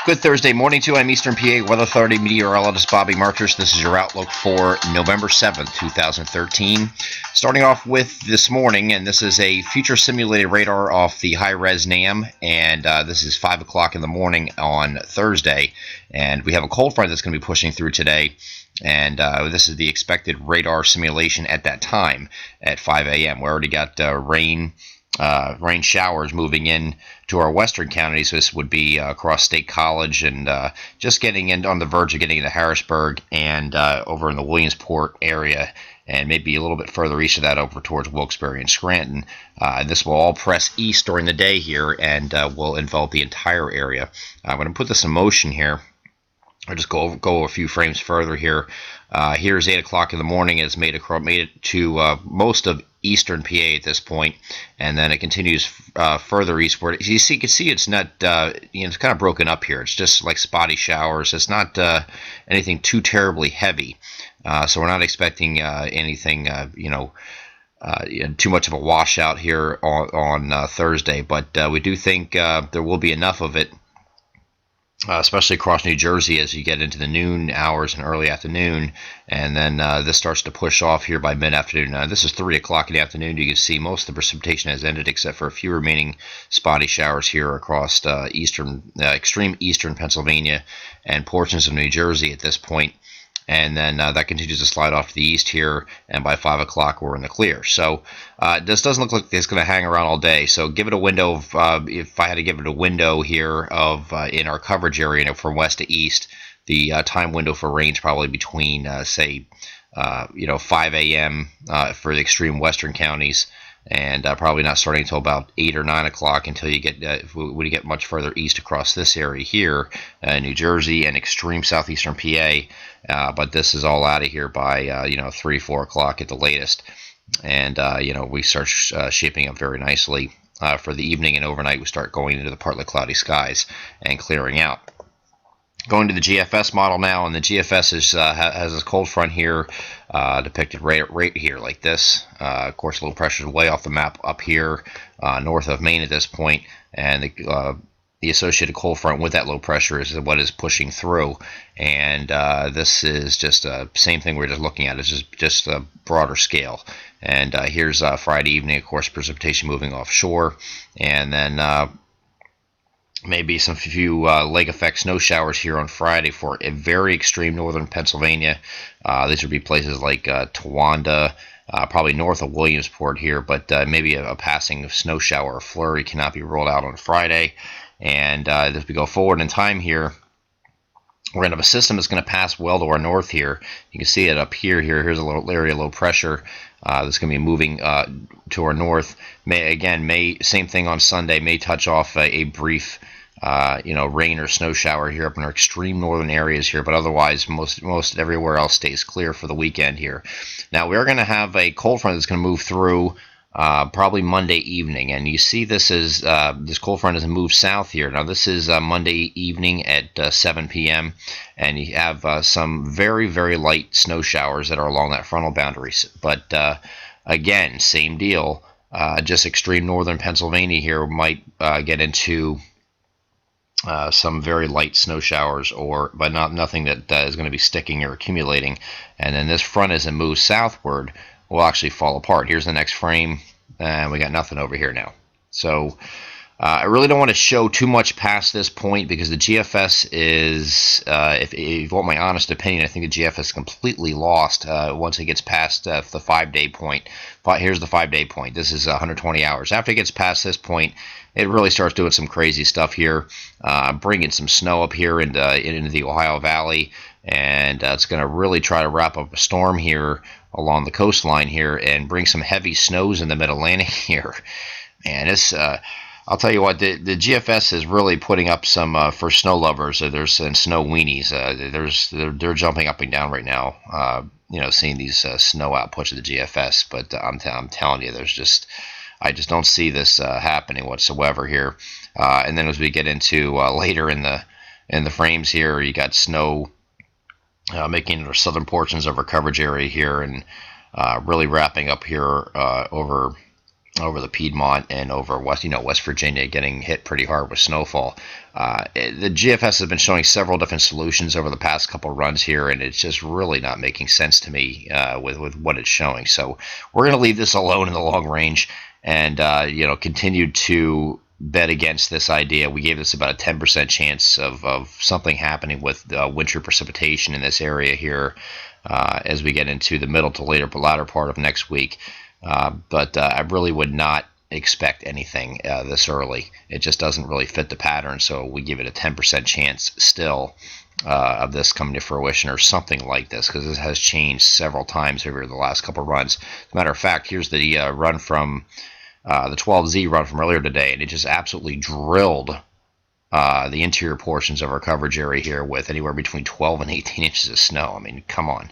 Good Thursday morning to you. I'm Eastern PA Weather Authority meteorologist Bobby Marchers. This is your outlook for November 7th, 2013. Starting off with this morning, and this is a future simulated radar off the high-res NAM, and this is 5 o'clock in the morning on Thursday. And we have a cold front that's going to be pushing through today, and this is the expected radar simulation at that time at 5 a.m. We already got rain showers moving in to our western counties. This would be across State College and just getting in on the verge of getting into Harrisburg and over in the Williamsport area, and maybe a little bit further east of that over towards Wilkes-Barre and Scranton. This will all press east during the day here and will envelop the entire area. I'm going to put this in motion here. I'll just go a few frames further here. Here's 8 o'clock in the morning. It's made it to most of eastern PA at this point, and then it continues further eastward. You can see it's not, it's kind of broken up here. It's just like spotty showers. It's not anything too terribly heavy, so we're not expecting anything, too much of a washout here on Thursday. But we do think there will be enough of it. Especially across New Jersey as you get into the noon hours and early afternoon, and then this starts to push off here by mid-afternoon. This is 3 o'clock in the afternoon. You can see most of the precipitation has ended except for a few remaining spotty showers here across extreme eastern Pennsylvania and portions of New Jersey at this point. And then that continues to slide off to the east here, and by 5 o'clock we're in the clear. So this doesn't look like it's going to hang around all day. So give it a window of, if I had to give it a window here of in our coverage area from west to east, the time window for rain is probably between, say, 5 a.m. For the extreme western counties, and probably not starting until about 8 or 9 o'clock until you get when you get much further east across this area here, New Jersey and extreme southeastern PA. But this is all out of here by 3, 4 o'clock at the latest, and we start shaping up very nicely for the evening, and overnight we start going into the partly cloudy skies and clearing out. Going to the GFS model now, and the GFS has this cold front here depicted right here like this. Of course, low pressure is way off the map up here north of Maine at this point, and the associated cold front with that low pressure is what is pushing through. And this is just the same thing we're just looking at. It's just a broader scale. And here's Friday evening, of course, precipitation moving offshore, and then maybe some few lake effect snow showers here on Friday for a very extreme northern Pennsylvania. These would be places like Towanda, probably north of Williamsport here, but maybe a passing snow shower or flurry cannot be ruled out on Friday. And as we go forward in time here, we're going to have a system that's going to pass well to our north here. You can see it up here. Here's a little area of low pressure that's going to be moving to our north. Same thing on Sunday. May touch off a brief rain or snow shower here up in our extreme northern areas here, but otherwise most everywhere else stays clear for the weekend here. Now we are going to have a cold front that's going to move through probably Monday evening, and you see this is this cold front has moved south here. Now this is Monday evening at 7 p.m. and you have some very, very light snow showers that are along that frontal boundaries. But again, same deal. Just extreme northern Pennsylvania here might get into some very light snow showers, but nothing that is going to be sticking or accumulating. And then this front, as it moves southward, will actually fall apart. Here's the next frame, and we got nothing over here now. So I really don't want to show too much past this point because the GFS is, if you want my honest opinion, I think the GFS is completely lost once it gets past the 5-day point. But here's the 5-day point. This is 120 hours. After it gets past this point, it really starts doing some crazy stuff here, bringing some snow up here into the Ohio Valley, and it's going to really try to wrap up a storm here along the coastline here and bring some heavy snows in the mid-Atlantic here. And it's I'll tell you what, the GFS is really putting up some for snow lovers. There's and snow weenies. They're jumping up and down right now. Seeing these snow outputs of the GFS. But I'm telling you, I just don't see this happening whatsoever here. And then as we get into later in the frames here, you got snow making the southern portions of our coverage area here, and really wrapping up here over over the Piedmont and over West Virginia, getting hit pretty hard with snowfall. The GFS has been showing several different solutions over the past couple runs here, and it's just really not making sense to me with what it's showing. So we're going to leave this alone in the long range, and continue to bet against this idea. We gave this about a 10% chance of something happening with winter precipitation in this area here as we get into the middle to latter part of next week. But I really would not expect anything this early. It just doesn't really fit the pattern, so we give it a 10% chance still of this coming to fruition or something like this, because this has changed several times over the last couple of runs. As a matter of fact, here's the run from the 12Z run from earlier today, and it just absolutely drilled the interior portions of our coverage area here with anywhere between 12 and 18 inches of snow. I mean, come on.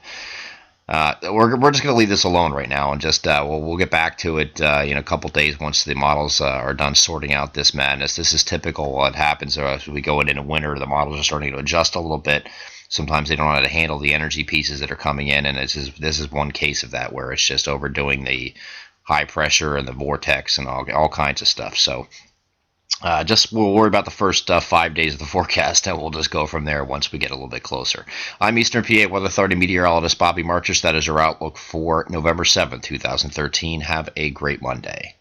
We're just going to leave this alone right now, and just we'll get back to it in a couple days once the models are done sorting out this madness. This is typical what happens as we go into winter. The models are starting to adjust a little bit. Sometimes they don't know how to handle the energy pieces that are coming in, and this is one case of that, where it's just overdoing the high pressure and the vortex and all kinds of stuff. So we'll worry about the first 5 days of the forecast, and we'll just go from there once we get a little bit closer. I'm Eastern PA Weather Authority meteorologist Bobby Marchus. That is your outlook for November 7th, 2013. Have a great Monday.